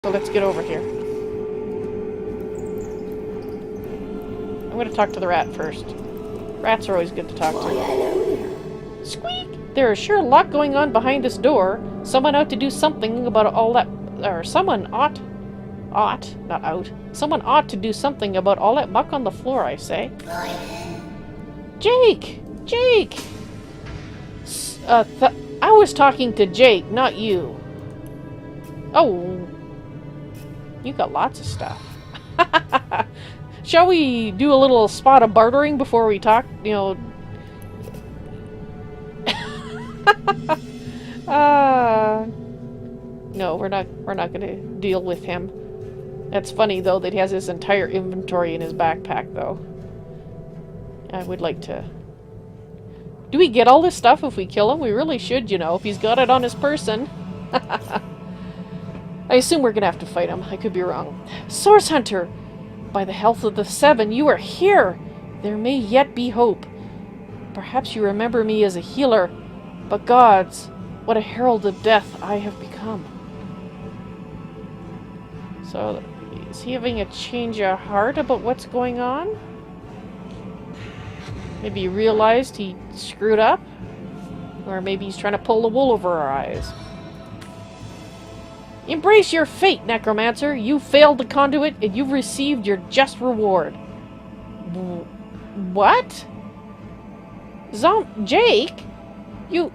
So let's get over here. I'm gonna talk to the rat first. Rats are always good to talk to. Squeak! There is sure a lot going on behind this door. Someone out to do something about all that... Or someone ought... not out. Someone ought to do something about all that muck on the floor, I say. Jake! Jake! I was talking to Jake, not you. Oh. You got lots of stuff. Shall we do a little spot of bartering before we talk, you know... No, we're not gonna deal with him. That's funny, though, that he has his entire inventory in his backpack, though. I would like to... Do we get all this stuff if we kill him? We really should, you know, if he's got it on his person. I assume we're gonna have to fight him. I could be wrong. Source Hunter! By the health of the Seven, you are here! There may yet be hope. Perhaps you remember me as a healer, but gods, what a herald of death I have become. So, is he having a change of heart about what's going on? Maybe he realized he screwed up? Or maybe he's trying to pull the wool over our eyes. Embrace your fate, Necromancer! You failed the Conduit, and you've received your just reward. What? Jake? You...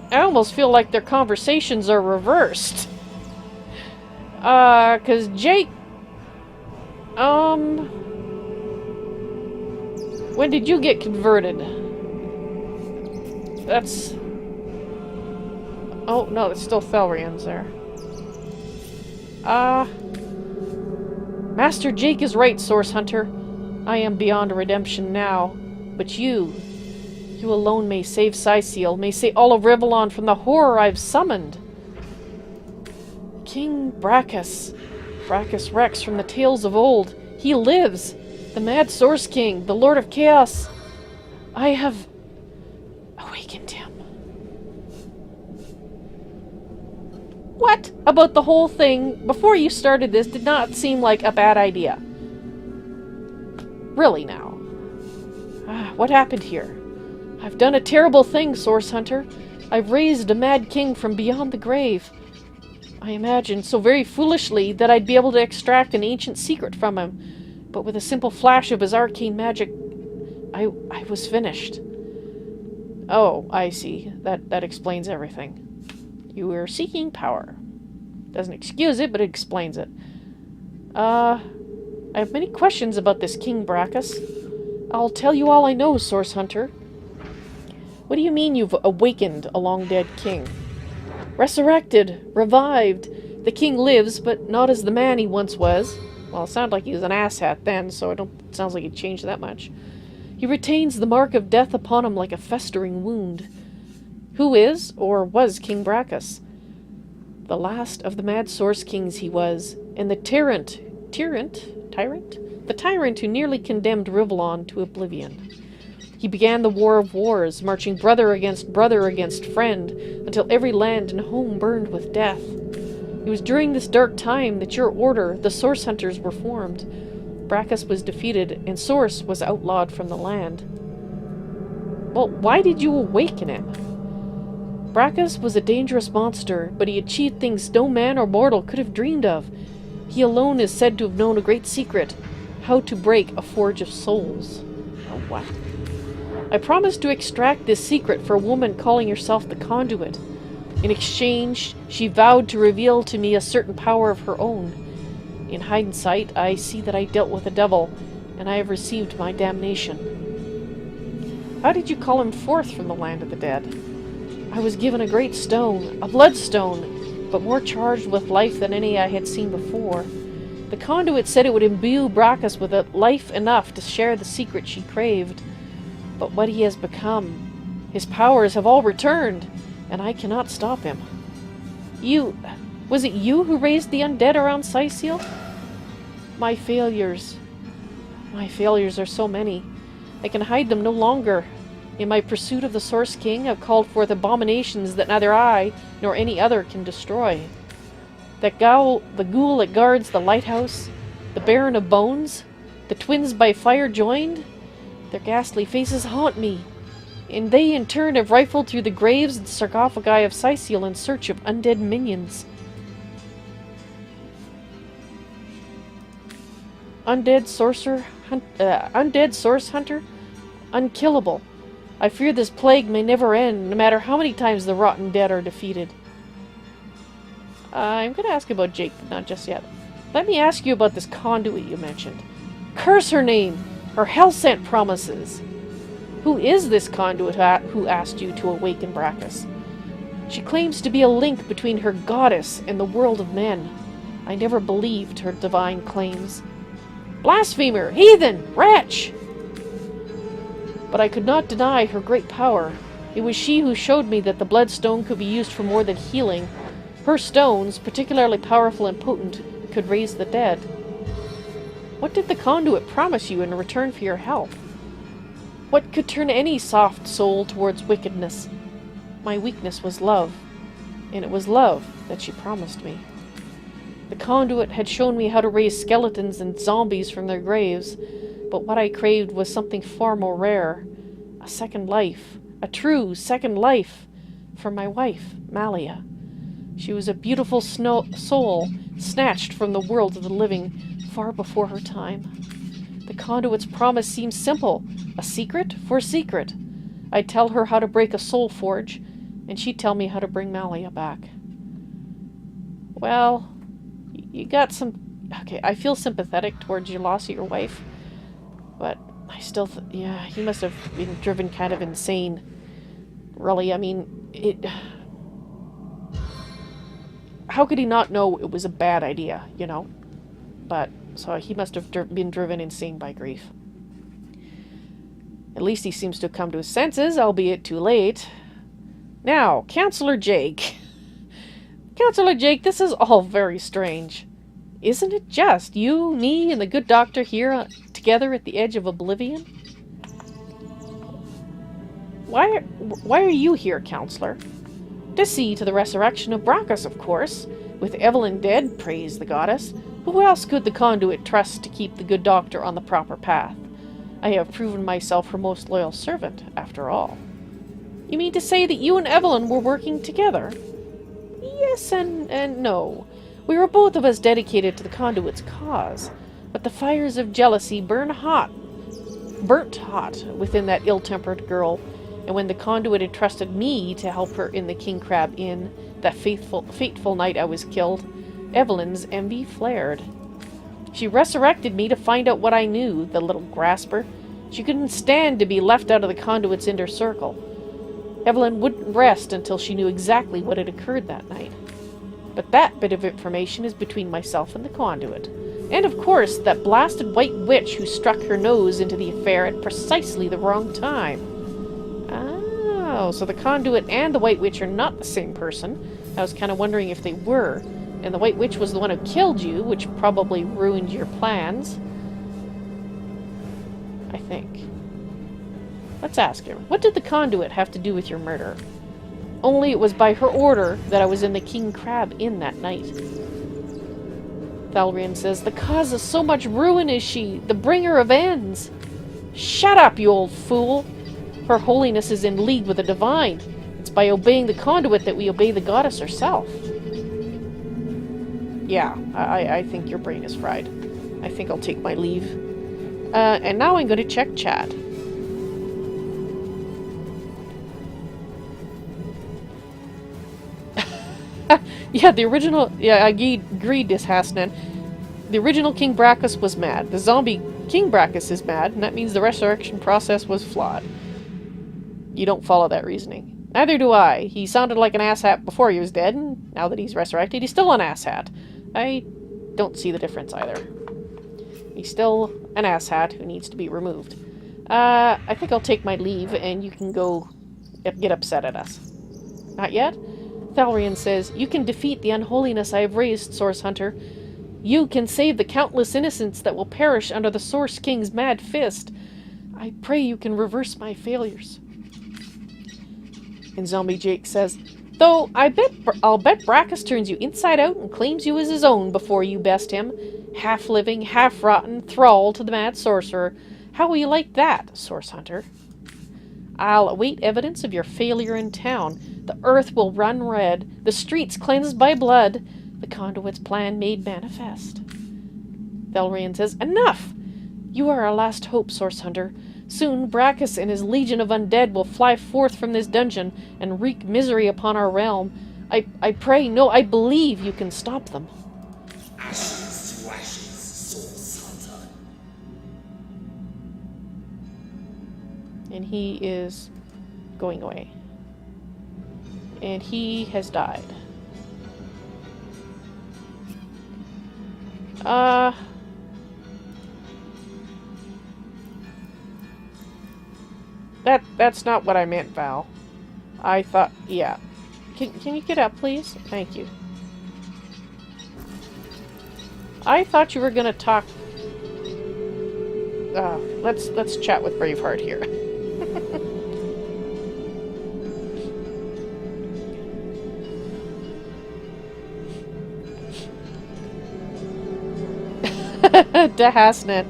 I almost feel like their conversations are reversed. Cause Jake... When did you get converted? That's... Oh, no, it's still Thelyron's there. Master Jake is right, Source Hunter. I am beyond redemption now. But you alone may save Cyseal, may save all of Rivellon from the horror I've summoned. King Braccus Rex from the tales of old. He lives. The Mad Source King, the Lord of Chaos. I have awakened him. What about the whole thing before you started this did not seem like a bad idea? Really now. What happened here? I've done a terrible thing, Source Hunter. I've raised a mad king from beyond the grave. I imagined so very foolishly that I'd be able to extract an ancient secret from him, but with a simple flash of his arcane magic, I was finished. Oh, I see. That explains everything. You were seeking power. Doesn't excuse it, but it explains it. I have many questions about this King Braccus. I'll tell you all I know, Source Hunter. What do you mean you've awakened a long-dead king? Resurrected, revived. The king lives, but not as the man he once was. Well, it sounded like he was an asshat then, so it sounds like he changed that much. He retains the mark of death upon him like a festering wound. Who is, or was, King Braccus? The last of the Mad Source Kings he was, and the tyrant who nearly condemned Rivellon to oblivion. He began the War of Wars, marching brother against friend, until every land and home burned with death. It was during this dark time that your order, the Source Hunters, were formed. Braccus was defeated, and Source was outlawed from the land. Well, why did you awaken him? Braccus was a dangerous monster, but he achieved things no man or mortal could have dreamed of. He alone is said to have known a great secret, how to break a forge of souls. Oh, what? I promised to extract this secret for a woman calling herself the Conduit. In exchange, she vowed to reveal to me a certain power of her own. In hindsight, I see that I dealt with a devil, and I have received my damnation. How did you call him forth from the land of the dead? I was given a great stone, a bloodstone, but more charged with life than any I had seen before. The Conduit said it would imbue Braccus with life enough to share the secret she craved. But what he has become, his powers have all returned, and I cannot stop him. Was it you who raised the undead around Cyseal? My failures are so many. I can hide them no longer. In my pursuit of the Source King, I've called forth abominations that neither I nor any other can destroy. The Ghoul-That-Guards-The-Lighthouse? The Baron of Bones? The twins by fire joined? Their ghastly faces haunt me, and they in turn have rifled through the graves and sarcophagi of Sicil in search of undead minions. Undead source hunter? Unkillable. I fear this plague may never end, no matter how many times the rotten dead are defeated. I'm going to ask about Jake, but not just yet. Let me ask you about this conduit you mentioned. Curse her name! Her hell-sent promises! Who is this conduit who asked you to awaken Braccus? She claims to be a link between her goddess and the world of men. I never believed her divine claims. Blasphemer! Heathen! Wretch! But I could not deny her great power. It was she who showed me that the bloodstone could be used for more than healing. Her stones, particularly powerful and potent, could raise the dead. What did the conduit promise you in return for your help? What could turn any soft soul towards wickedness? My weakness was love, and it was love that she promised me. The conduit had shown me how to raise skeletons and zombies from their graves, but what I craved was something far more rare. A second life. A true second life. For my wife, Malia. She was a beautiful soul, snatched from the world of the living far before her time. The conduit's promise seemed simple. A secret for a secret. I'd tell her how to break a soul forge, and she'd tell me how to bring Malia back. Well, you got some... Okay, I feel sympathetic towards your loss of your wife, but I still... yeah, he must have been driven kind of insane. Really, I mean, it... How could he not know it was a bad idea, you know? But, so he must have been driven insane by grief. At least he seems to have come to his senses, albeit too late. Now, Counselor Jake. Counselor Jake, this is all very strange. Isn't it just you, me, and the good doctor here together at the edge of oblivion? Why are you here, Counselor? To see to the resurrection of Braccus, of course. With Evelyn dead, praise the goddess, who else could the conduit trust to keep the good doctor on the proper path? I have proven myself her most loyal servant, after all. You mean to say that you and Evelyn were working together? Yes and no. We were both of us dedicated to the conduit's cause, but the fires of jealousy burnt hot within that ill-tempered girl, and when the conduit entrusted me to help her in the King Crab Inn, that fateful night I was killed, Evelyn's envy flared. She resurrected me to find out what I knew, the little grasper. She couldn't stand to be left out of the conduit's inner circle. Evelyn wouldn't rest until she knew exactly what had occurred that night. But that bit of information is between myself and the conduit. And of course, that blasted white witch who struck her nose into the affair at precisely the wrong time. Oh, so the conduit and the white witch are not the same person. I was kind of wondering if they were. And the white witch was the one who killed you, which probably ruined your plans. I think. Let's ask her. What did the conduit have to do with your murder? Only it was by her order that I was in the King Crab Inn that night. Thelyron says, the cause of so much ruin is she, the bringer of ends. Shut up, you old fool. Her holiness is in league with the divine. It's by obeying the conduit that we obey the goddess herself. Yeah, I think your brain is fried. I think I'll take my leave. And now I'm going to check chat. Yeah, the original... Yeah, I agreed, Dishasnan. The original King Braccus was mad. The zombie King Braccus is mad, and that means the resurrection process was flawed. You don't follow that reasoning. Neither do I. He sounded like an asshat before he was dead, and now that he's resurrected, he's still an asshat. I don't see the difference either. He's still an asshat who needs to be removed. I think I'll take my leave, and you can go get upset at us. Not yet? Thelyron says, you can defeat the unholiness I have raised, Source Hunter. You can save the countless innocents that will perish under the Source King's mad fist. I pray you can reverse my failures. And Zombie Jake says, Though I'll bet Braccus turns you inside out and claims you as his own before you best him. Half-living, half-rotten, thrall to the mad sorcerer. How will you like that, Source Hunter? I'll await evidence of your failure in town. The earth will run red, the streets cleansed by blood, the Conduit's plan made manifest. Thelyron says, Enough! You are our last hope, Source Hunter. Soon Braccus and his legion of undead will fly forth from this dungeon and wreak misery upon our realm. I pray, no, I believe you can stop them. Ashes to ashes, Source Hunter. And he is going away. And he has died. That's not what I meant, Val. I thought, yeah. Can you get up, please? Thank you. I thought you were gonna talk. Let's chat with Braveheart here. Dahasnet.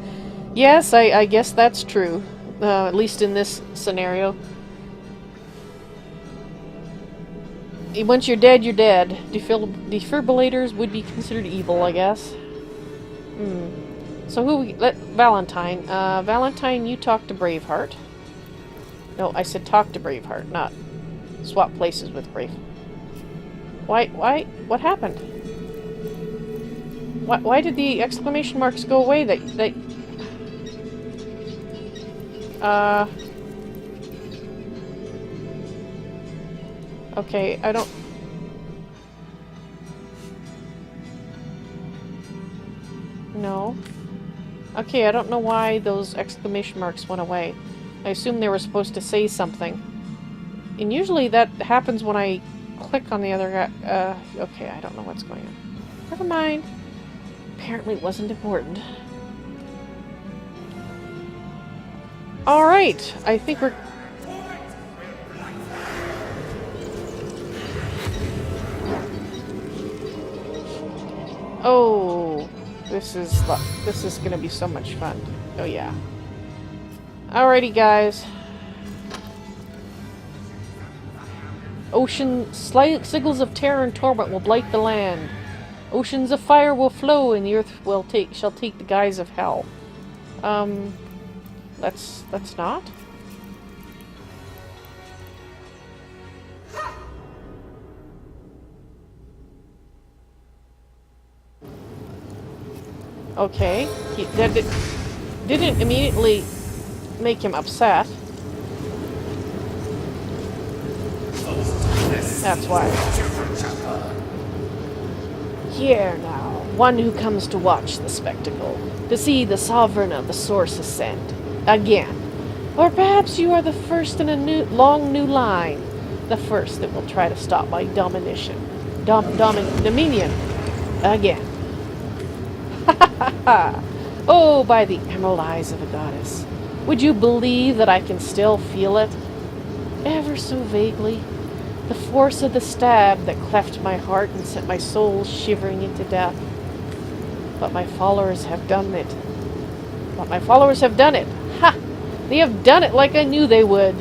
Yes, I guess that's true. At least in this scenario. Once you're dead, you're dead. Defibrillators would be considered evil, I guess. So Valentine. Valentine, you talk to Braveheart. No, I said talk to Braveheart, not swap places with Brave. Why? What happened? Why did the exclamation marks go away? Okay, I don't... No. Okay, I don't know why those exclamation marks went away. I assume they were supposed to say something. And usually that happens when I click on the other guy. Okay, I don't know what's going on. Never mind. Apparently it wasn't important. Alright, I think we're... Oh, this is gonna be so much fun. Oh yeah. Alrighty, guys. Ocean signals of terror and torment will blight the land. Oceans of fire will flow, and the earth shall take the guise of hell. Let's not. Okay, that didn't immediately make him upset. That's why. Here now, one who comes to watch the spectacle, to see the sovereign of the source ascend again. Or perhaps you are the first in a long new line, the first that will try to stop my dominion again. Oh, by the emerald eyes of a goddess, would you believe that I can still feel it? Ever so vaguely, the force of the stab that cleft my heart and sent my soul shivering into death. But my followers have done it. Ha! They have done it like I knew they would.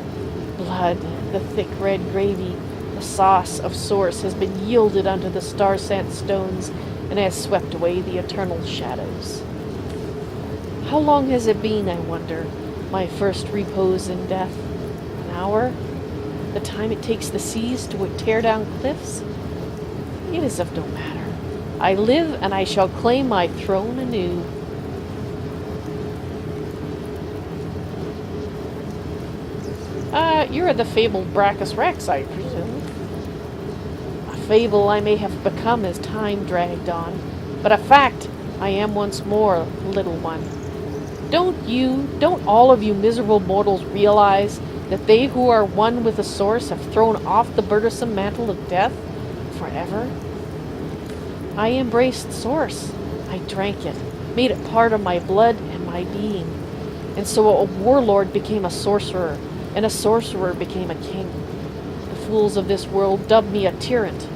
Blood, the thick red gravy, the sauce of source has been yielded unto the star-sent stones and has swept away the eternal shadows. How long has it been, I wonder, my first repose in death? An hour? The time it takes the seas to tear down cliffs? It is of no matter. I live, and I shall claim my throne anew. You're the fabled Braccus Rex, I presume. A fable I may have become as time dragged on, but a fact I am once more, little one. Don't all of you miserable mortals realize that they who are one with the source have thrown off the burdensome mantle of death forever? I embraced source. I drank it, made it part of my blood and my being. And so a warlord became a sorcerer, and a sorcerer became a king. The fools of this world dubbed me a tyrant,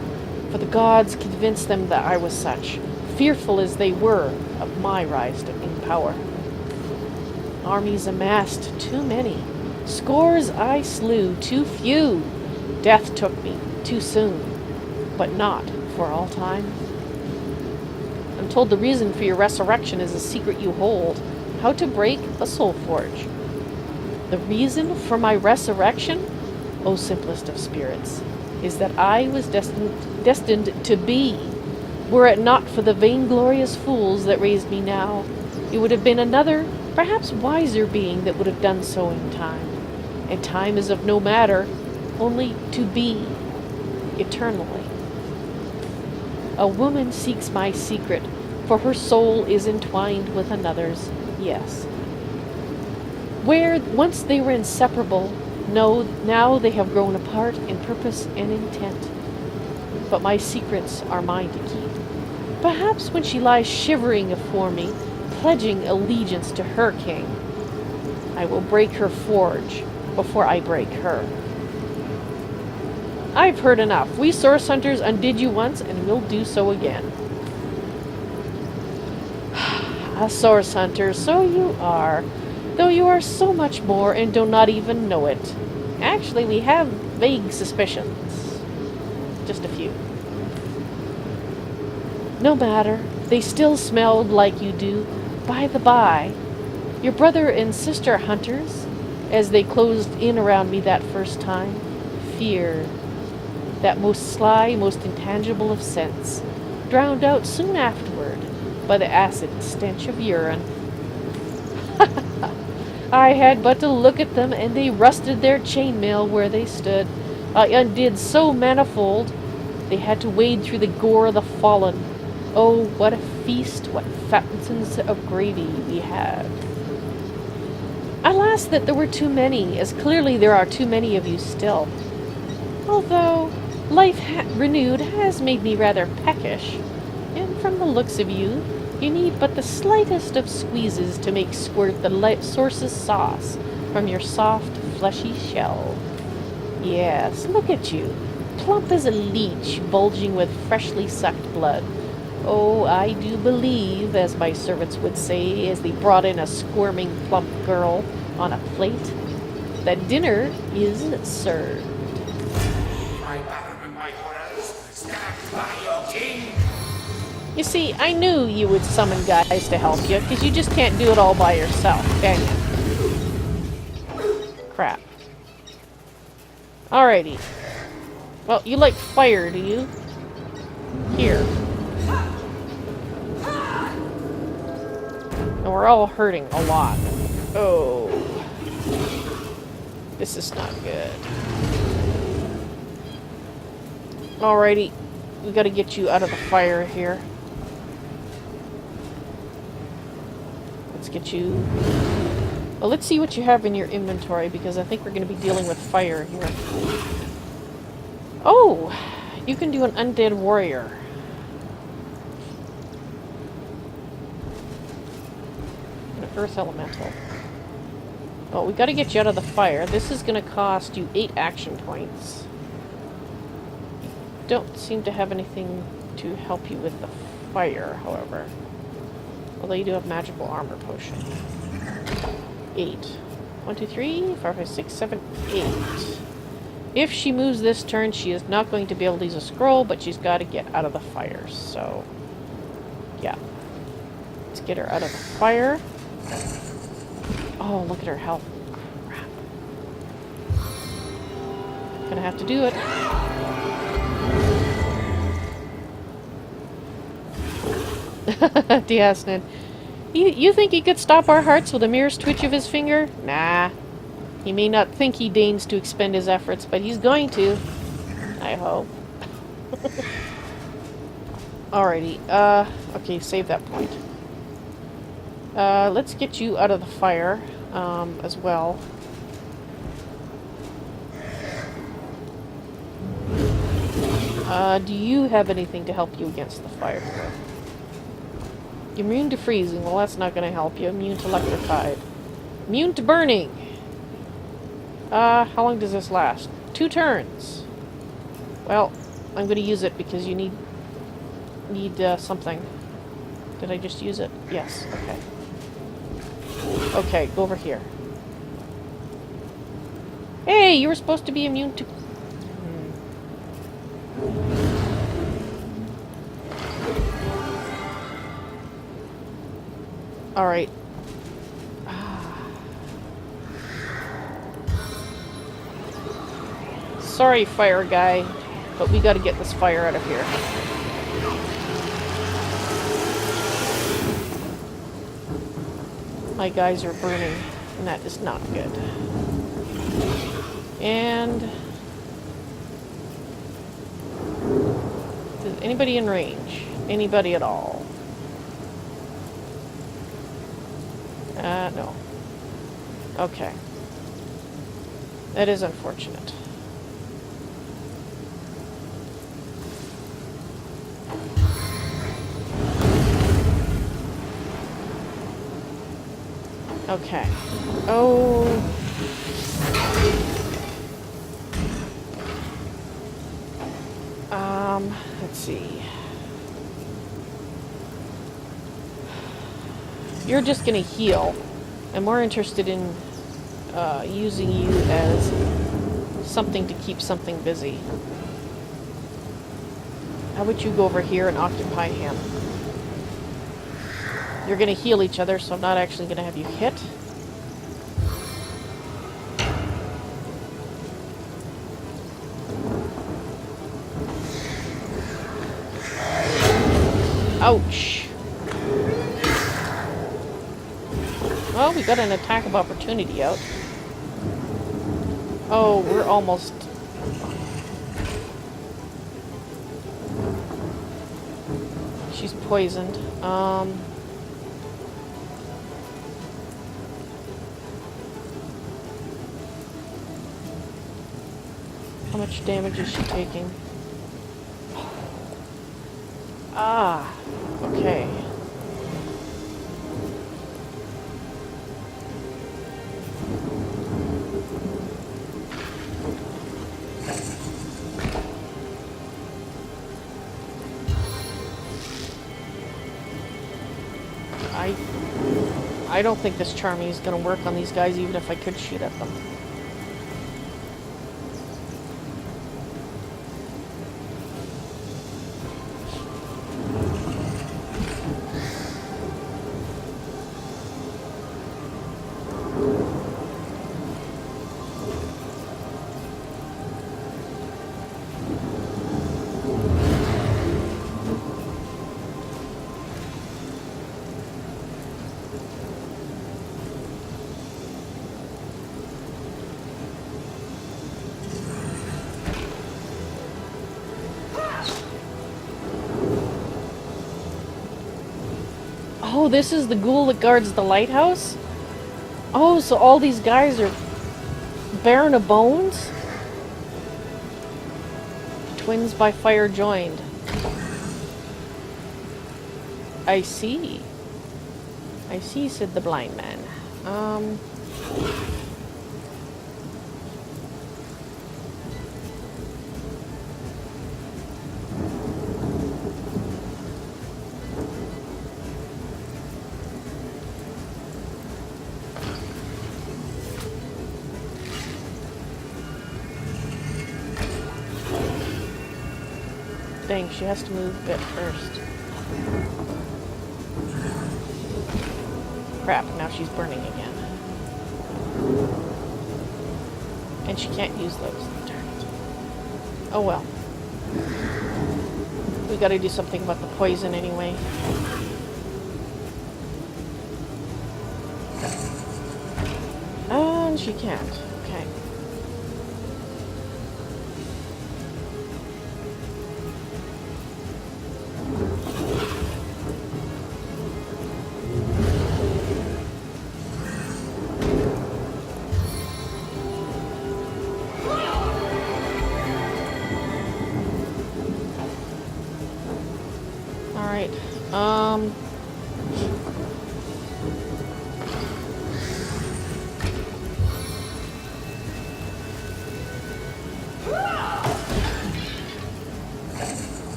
for the gods convinced them that I was such, fearful as they were of my rise in power. Armies amassed, too many. Scores I slew, too few. Death took me, too soon, but not for all time. I'm told the reason for your resurrection is a secret you hold, how to break a soul forge. The reason for my resurrection, O simplest of spirits, is that I was destined to be. Were it not for the vainglorious fools that raised me now, it would have been another, perhaps wiser being that would have done so in time. And time is of no matter, only to be, eternally. A woman seeks my secret, for her soul is entwined with another's, yes. Where once they were inseparable, no, now they have grown apart in purpose and intent. But my secrets are mine to keep. Perhaps when she lies shivering afore me, pledging allegiance to her king, I will break her forge before I break her. I've heard enough. We source hunters undid you once, and we'll do so again. A source hunter, so you are. Though you are so much more and do not even know it. Actually, we have vague suspicions. Just a few. No matter. They still smelled like you do. By the by, your brother and sister hunters, as they closed in around me that first time, fear, that most sly, most intangible of scents, drowned out soon afterward by the acid stench of urine. I had but to look at them, and they rusted their chainmail where they stood. I undid so manifold, they had to wade through the gore of the fallen. Oh, what a feast, what fountains of gravy we had. Alas that there were too many, as clearly there are too many of you still. Although life renewed has made me rather peckish, and from the looks of you, you need but the slightest of squeezes to make squirt the source's sauce from your soft, fleshy shell. Yes, look at you, plump as a leech, bulging with freshly sucked blood. Oh, I do believe, as my servants would say as they brought in a squirming plump girl on a plate, that dinner is served. My battle and my horrors, stand by your king! You see, I knew you would summon guys to help you, because you just can't do it all by yourself, can you? Crap. Alrighty. Well, you like fire, do you? Here. And we're all hurting a lot. Oh. This is not good. Alrighty. We gotta get you out of the fire here. Let's get you... Well, let's see what you have in your inventory, because I think we're going to be dealing with fire here. Oh! You can do an undead warrior. An earth elemental. Well, we gotta get you out of the fire. This is going to cost you 8 action points. Don't seem to have anything to help you with the fire, however. Although you do have magical armor potion. 8. 1, 2, 3, 4, 5, 6, 7, 8. If she moves this turn, she is not going to be able to use a scroll, but she's got to get out of the fire, so... yeah. Let's get her out of the fire. Oh, look at her health. Crap. Gonna have to do it. Diasnin. You think he could stop our hearts with a merest twitch of his finger? Nah. He may not think he deigns to expend his efforts, but he's going to. I hope. Alrighty. Okay, save that point. Let's get you out of the fire, as well. Do you have anything to help you against the fire? Immune to freezing. Well, that's not going to help you. Immune to electrified. Immune to burning. How long does this last? 2 turns. Well, I'm going to use it because you need something. Did I just use it? Yes. Okay. Okay, go over here. Hey, you were supposed to be immune to... Alright. Sorry, fire guy, but we gotta get this fire out of here. My guys are burning, and that is not good. And... is anybody in range? Anybody at all? No. Okay. That is unfortunate. Okay. Oh. Let's see. You're just gonna heal. I'm more interested in using you as something to keep something busy. How about you go over here and occupy him? You're gonna heal each other, so I'm not actually gonna have you hit. Ouch. Well, we got an attack of opportunity out. Oh, we're almost... she's poisoned. How much damage is she taking? Ah, okay. I don't think this charming is going to work on these guys, even if I could shoot at them. Oh, this is the Ghoul-That-Guards-The-Lighthouse? Oh, so all these guys are Baron of Bones? Twins by fire joined. I see. I see, said the blind man. Dang, she has to move a bit first. Crap, now she's burning again. And she can't use those. Darn it. Oh well. We gotta do something about the poison anyway. And she can't. Okay.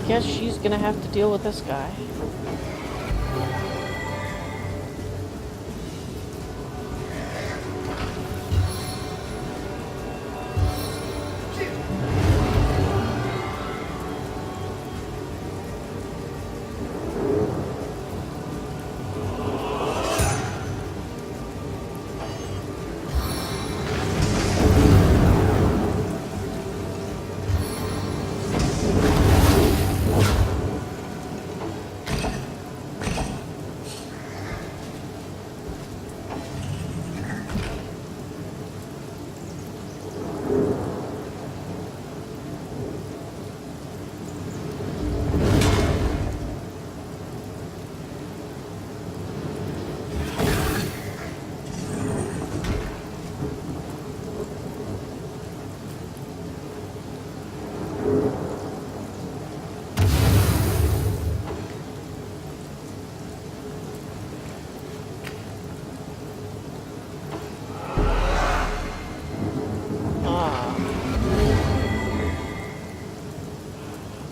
Guess she's gonna have to deal with this guy.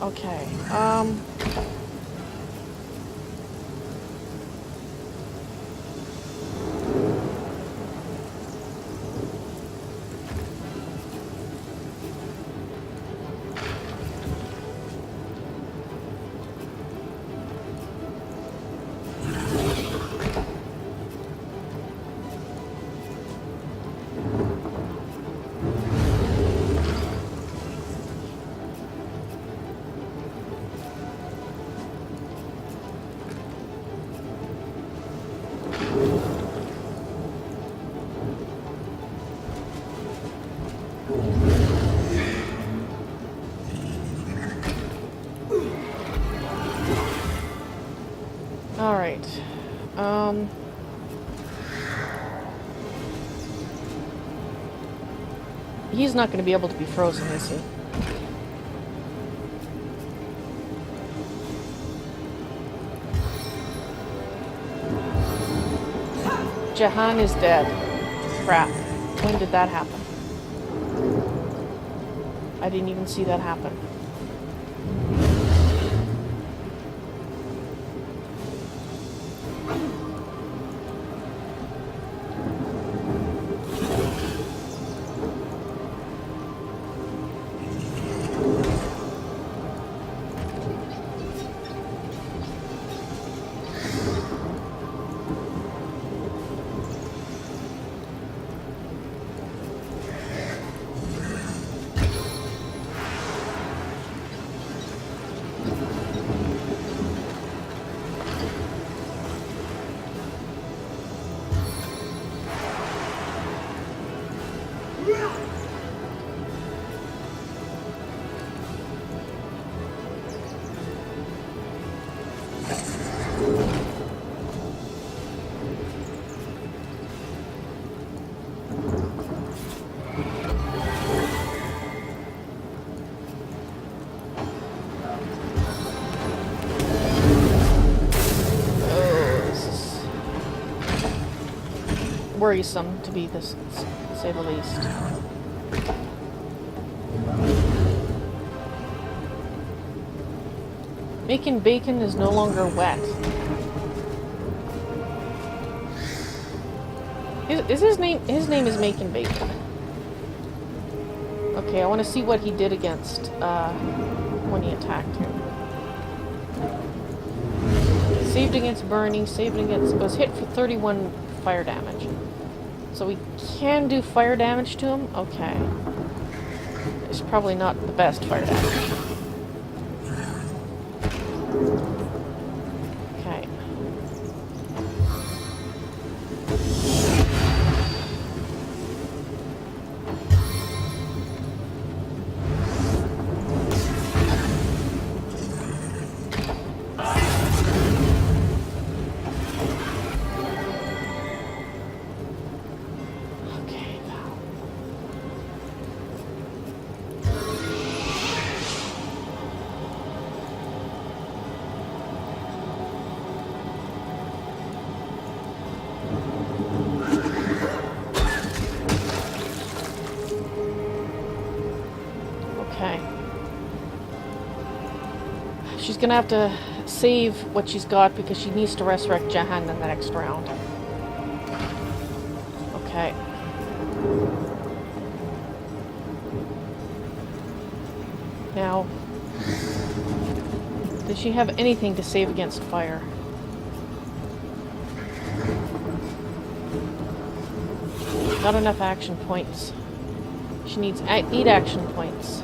Okay, alright. He's not going to be able to be frozen, is he? Jahan is dead. Crap. When did that happen? I didn't even see that happen. Worrisome, to be this, to say the least. Making bacon is no longer wet. Is his name? His name is Making Bacon. Okay, I want to see what he did against when he attacked him. Saved against burning. Saved against. Was hit for 31 fire damage. So we can do fire damage to him? Okay. It's probably not the best fire damage. Okay. She's gonna have to save what she's got because she needs to resurrect Jahan in the next round. Okay. Now, does she have anything to save against fire? Not enough action points. She needs 8 action points.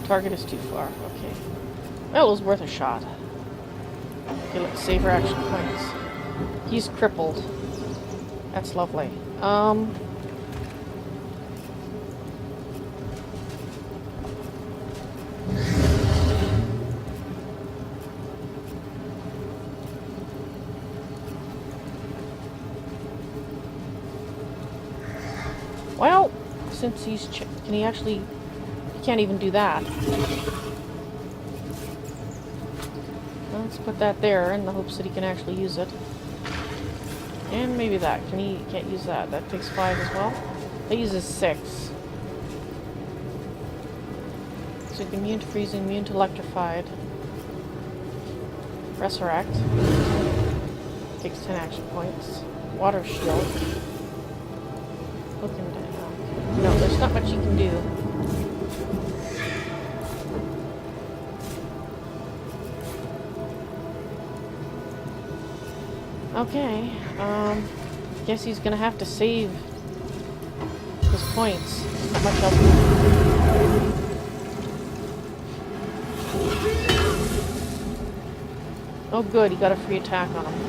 Target is too far. Okay. That was worth a shot. Okay, let's save her action points. He's crippled. That's lovely. Well, since he's can he actually... He can't even do that. Let's put that there in the hopes that he can actually use it. And maybe that. He can't use that. That takes 5 as well. That uses 6. So he's immune to freezing, immune to electrified. Resurrect. Takes 10 action points. Water shield. Looking down. No, there's not much you can do. Okay, guess he's gonna have to save his points. Not much else. Oh good, he got a free attack on him.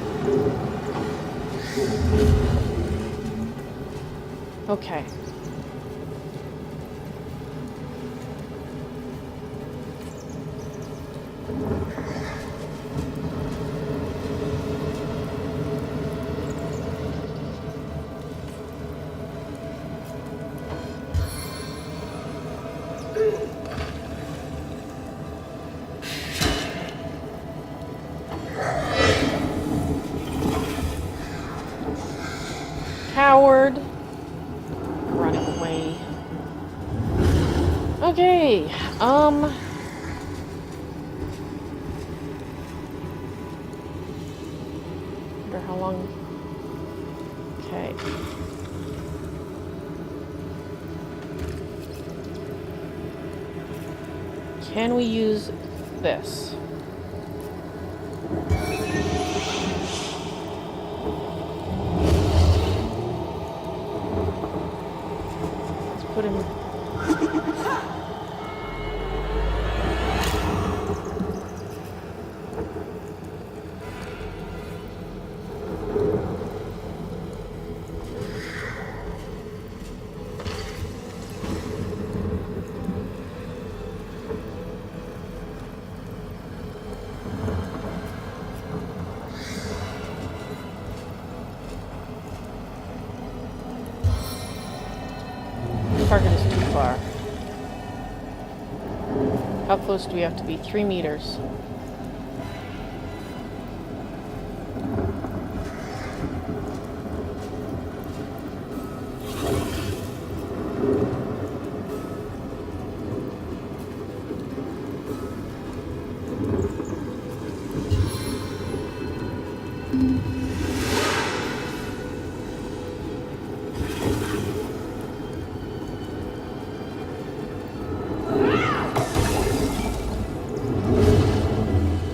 Okay. Coward. Running away. Okay, wonder how long... Okay. Can we use this? Put him... Target is too far. How close do we have to be? 3 meters.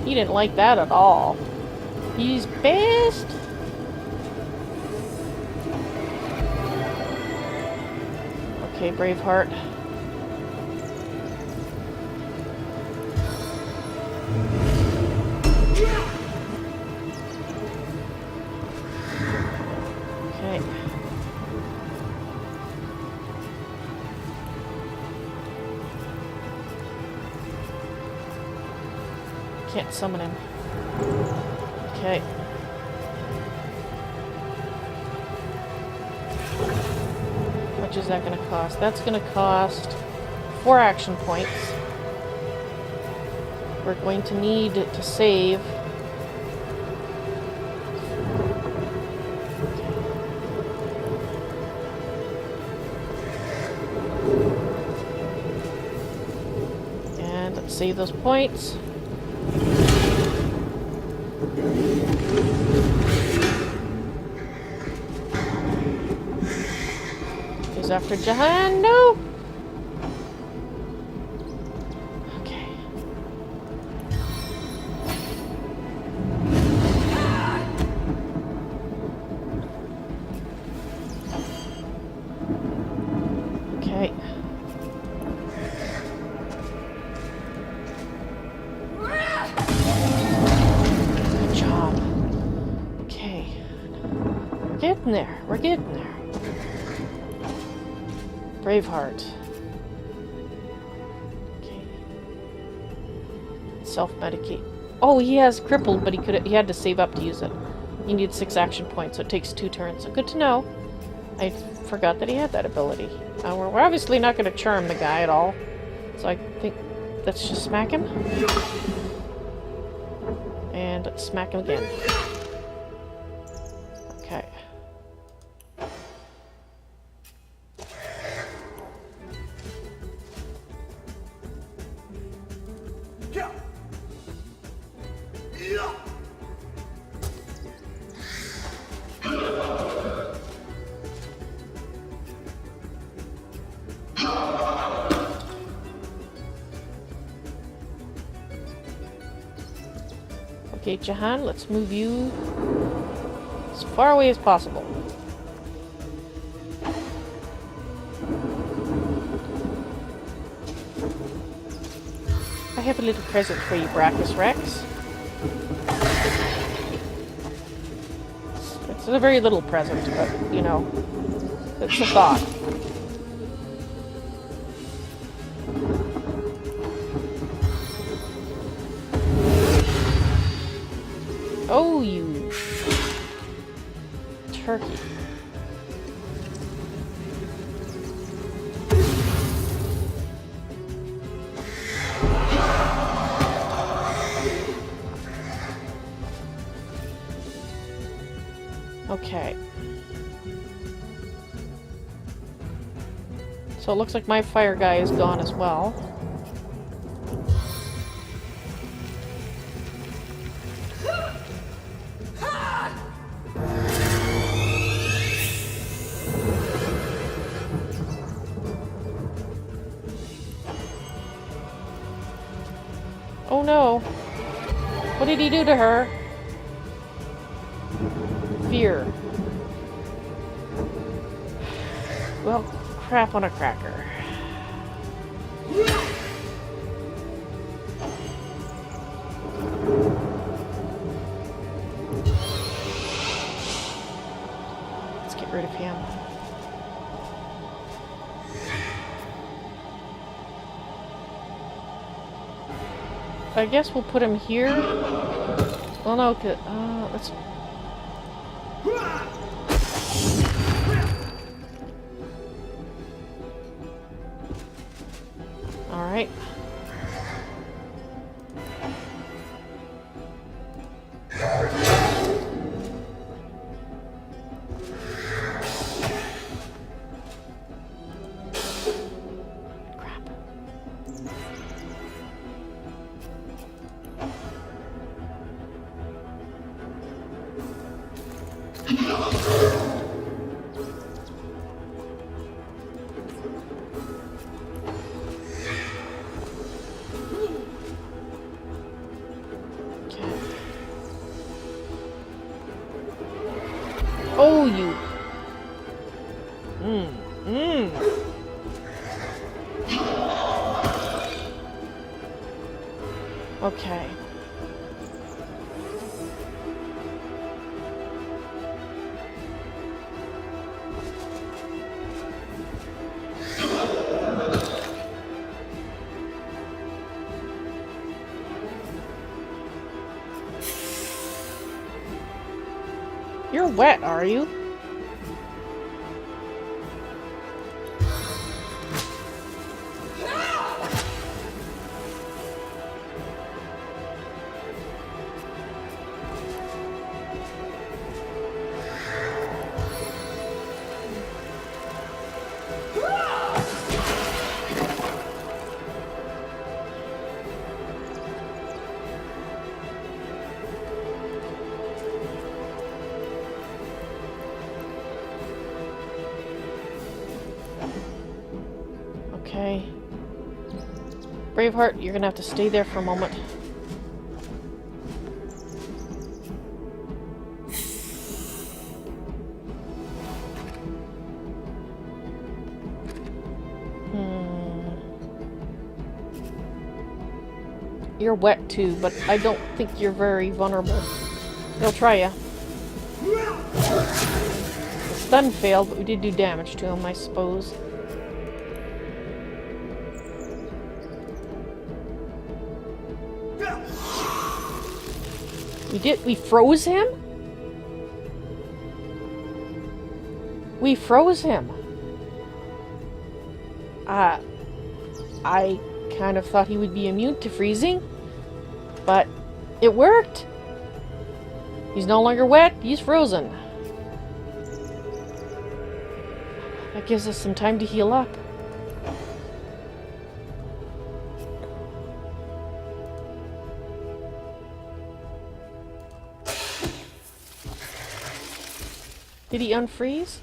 He didn't like that at all. He's pissed. Okay, Braveheart. Okay. Can't summon him. Okay. much is that going to cost? That's going to cost 4 action points. We're going to need to save. And let's save those points. He's after Jahan. No! Okay. Okay. Good job. Okay. We're getting there. We're getting there. Braveheart. Okay. Self-medicate. Oh, he has crippled, but he had to save up to use it. You need 6 action points, so it takes 2 turns. So good to know. I forgot that he had that ability. We're obviously not going to charm the guy at all. So I think let's just smack him. And let's smack him again. Okay. Okay, Jahan, let's move you as far away as possible. I have a little present for you, Braccus Rex. It's a very little present, but, you know, it's a thought. Oh, you turkey. Okay. So it looks like my fire guy is gone as well. Oh no. What did he do to her? Fear. Well, crap on a cracker. Let's get rid of him. I guess we'll put him here. Well, no, let's... Alright. Oh, you. Okay. You're wet, are you? Okay. Braveheart, you're gonna have to stay there for a moment. You're wet too, but I don't think you're very vulnerable. They'll try ya. The stun failed, but we did do damage to him, I suppose. We froze him? We froze him. I kind of thought he would be immune to freezing, but it worked. He's no longer wet, he's frozen. That gives us some time to heal up. Did he unfreeze?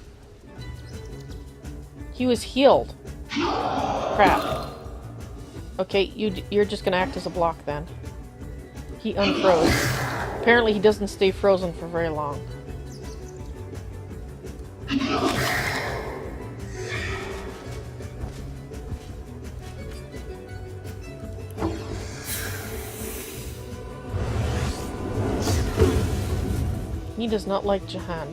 He was healed. Crap. Okay, you're just gonna act as a block then. He unfroze. Apparently he doesn't stay frozen for very long. He does not like Jahan.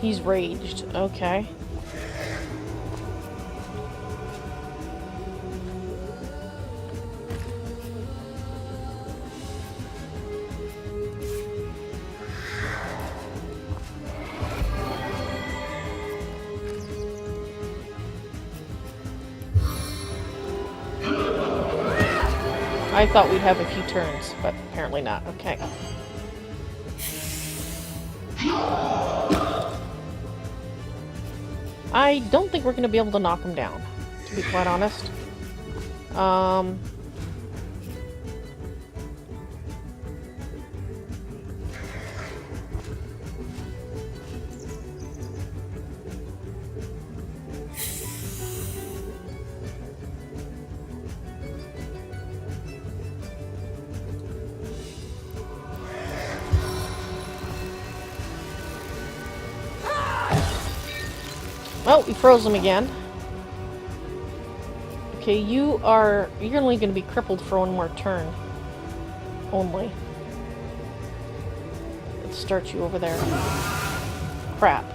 He's raged. Okay. I thought we'd have a few turns, but apparently not. Okay. I don't think we're going to be able to knock him down, to be quite honest. Well, we froze him again. Okay, you're only going to be crippled for one more turn. Only. Let's start you over there. Crap.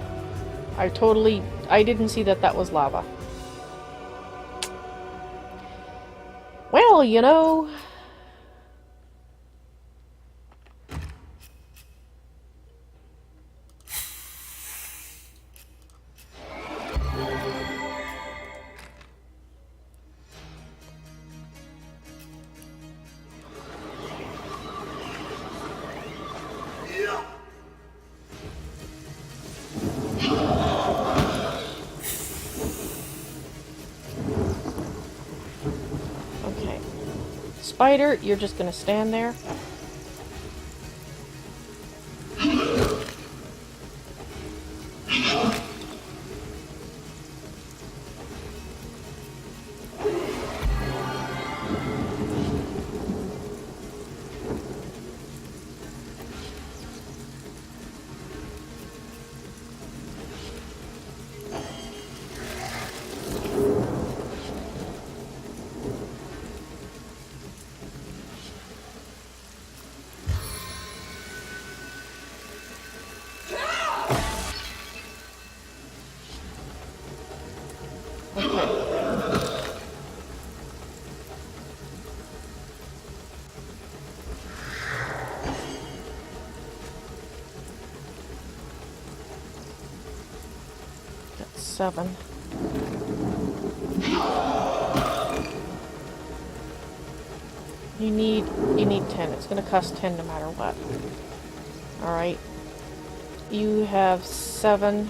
I didn't see that was lava. Well, you know... Spider, you're just gonna stand there. That's 7. You need 10. It's gonna cost 10 no matter what. Alright. You have 7.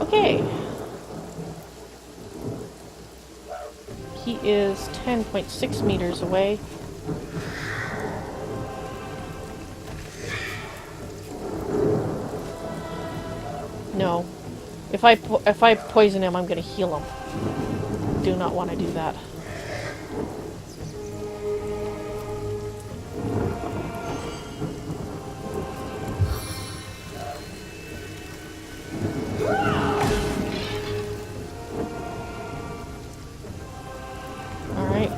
Okay. He is 10.6 meters away. No. If I poison him, I'm going to heal him. Do not want to do that. Alright.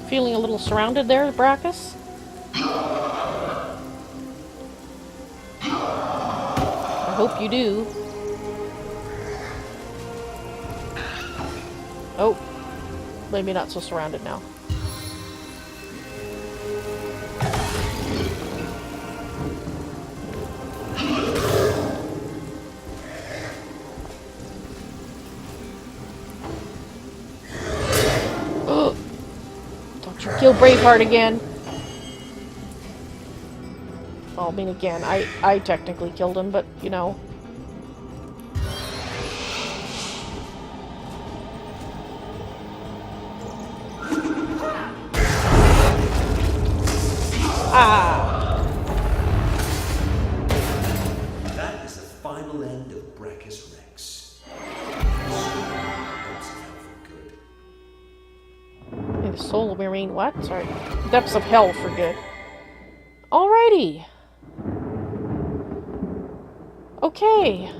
Feeling a little surrounded there, Braccus? I hope you do. Oh, maybe not so surrounded now. Don't you kill Braveheart again. Well, I mean, again, I technically killed him, but, you know. Ah! That is the final end of Braccus Rex. May the soul will remain what? Sorry. Depths of hell for good. Alrighty. Okay.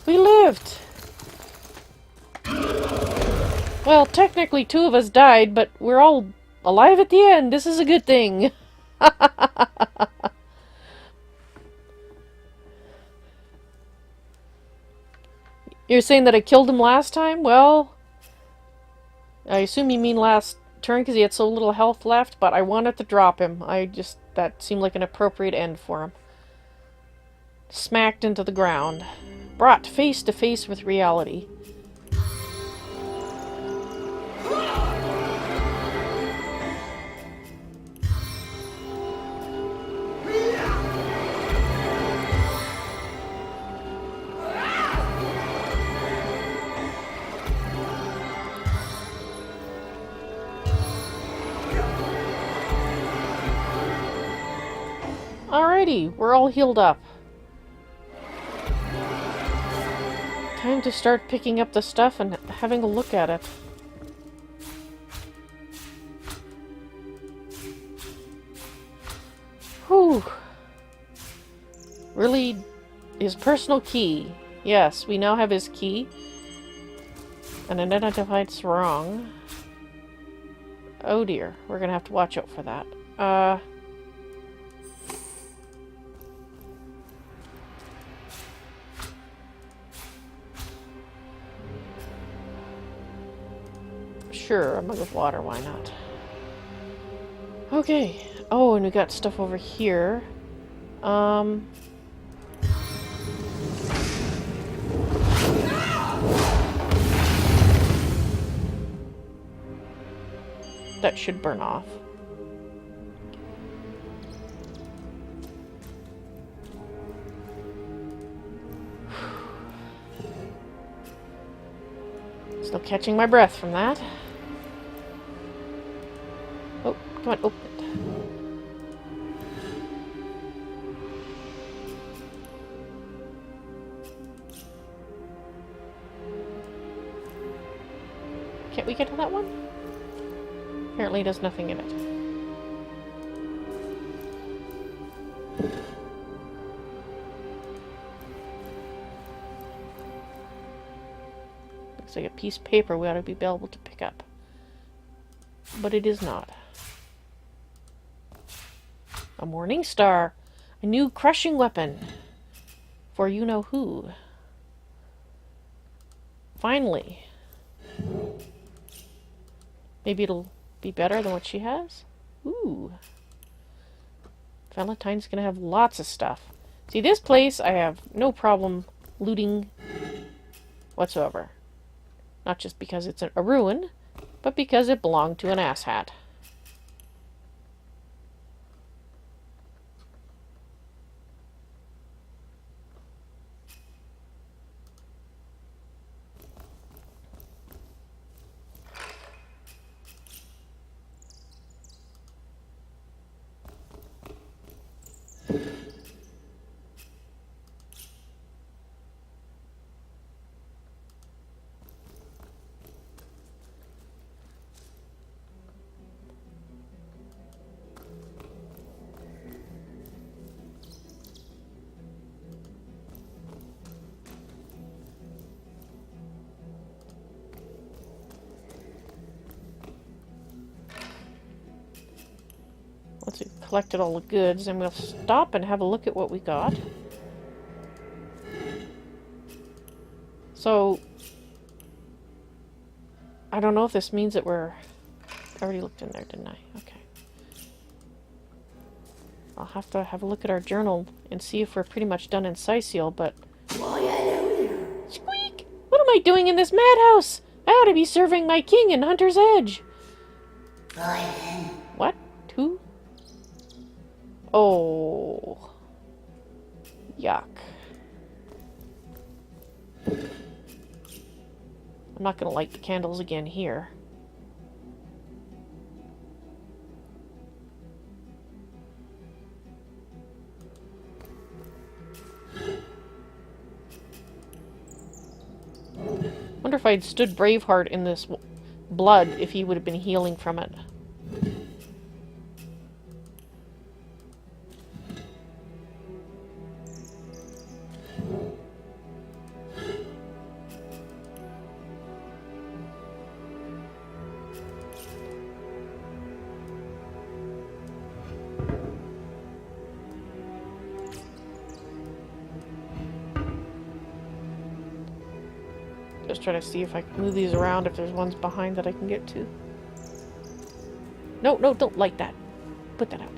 We lived. Well, technically 2 of us died, but we're all alive at the end. This is a good thing. You're saying that I killed him last time? Well, I assume you mean last turn because he had so little health left, but I wanted to drop him. That seemed like an appropriate end for him. Smacked into the ground. Brought face to face with reality. Alrighty, we're all healed up. Time to start picking up the stuff and having a look at it. Whew. Really, his personal key. Yes, we now have his key. An unidentified sarong. Oh dear, we're gonna have to watch out for that. Sure, a mug of water, why not? Okay. Oh, and we got stuff over here. That should burn off. Still catching my breath from that. Oh, come on, open it. Can't we get to that one? Apparently there's nothing in it. Looks like a piece of paper we ought to be able to pick up. But it is not. A morning star. A new crushing weapon. For you know who. Finally. Maybe it'll be better than what she has? Ooh. Valentine's gonna have lots of stuff. See, this place I have no problem looting whatsoever. Not just because it's a ruin, but because it belonged to an asshat. Once we've collected all the goods, then we'll stop and have a look at what we got. So, I don't know if this means that we're... I already looked in there, didn't I? Okay. I'll have to have a look at our journal and see if we're pretty much done in Sicil, but... Squeak! What am I doing in this madhouse? I ought to be serving my king in Hunter's Edge. What? Who? Oh. Yuck. I'm not going to light the candles again here. Wonder if I'd stood Braveheart in this blood, if he would have been healing from it. Just try to see if I can move these around, if there's ones behind that I can get to. No, no, don't light that. Put that out.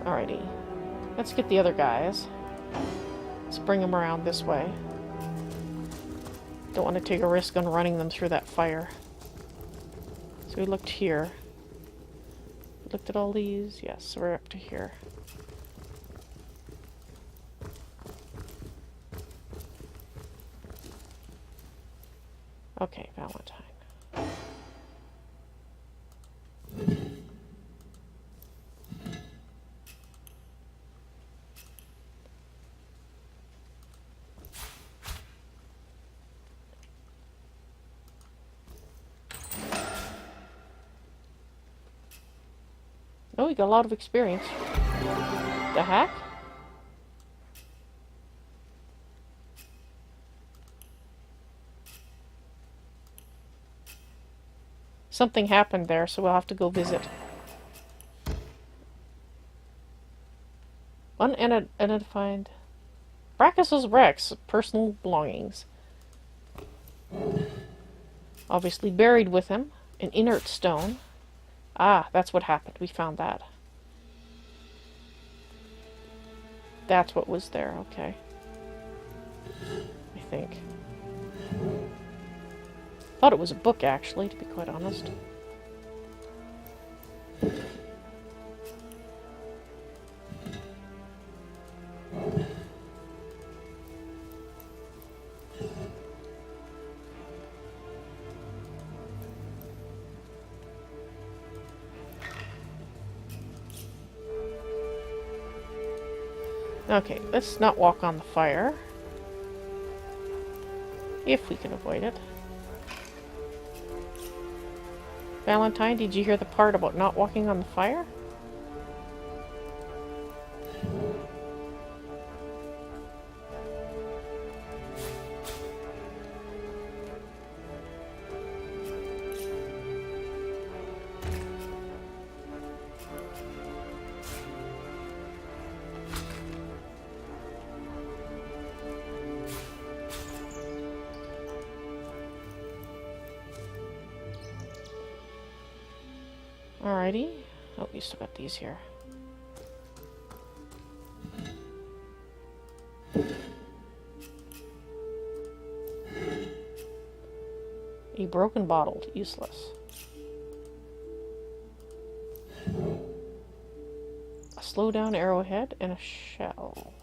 Alrighty. Let's get the other guys. Let's bring them around this way. Don't want to take a risk on running them through that fire. So we looked here. Looked at all these. Yes, so we're up to here. Okay, Valentine. Oh, we got a lot of experience. The heck? Something happened there, so we'll have to go visit. Unidentified. Braccus Rex, personal belongings. Obviously buried with him. An inert stone. Ah, that's what happened. We found that. That's what was there, okay. I think. Thought it was a book, actually, to be quite honest. Okay, let's not walk on the fire. If we can avoid it. Valentine, did you hear the part about not walking on the fire? Alrighty. Oh, we still got these here. A broken bottle, useless. A slow down arrowhead and a shell.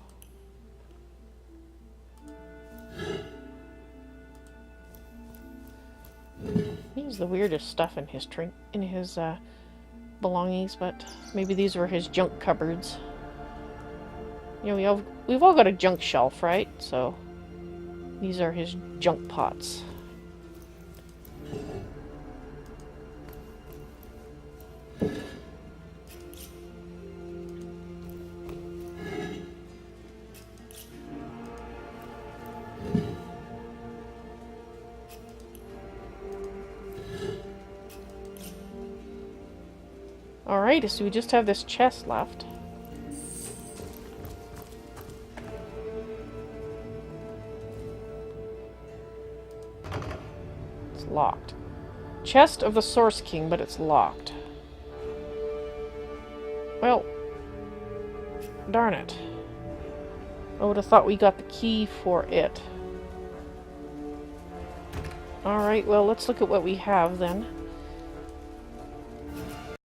He has the weirdest stuff in his belongings, but maybe these were his junk cupboards. You know, we've all got a junk shelf, right? So these are his junk pots. Alright, so we just have this chest left. It's locked. Chest of the Source King, but it's locked. Well, darn it. I would have thought we got the key for it. Alright, well, let's look at what we have then.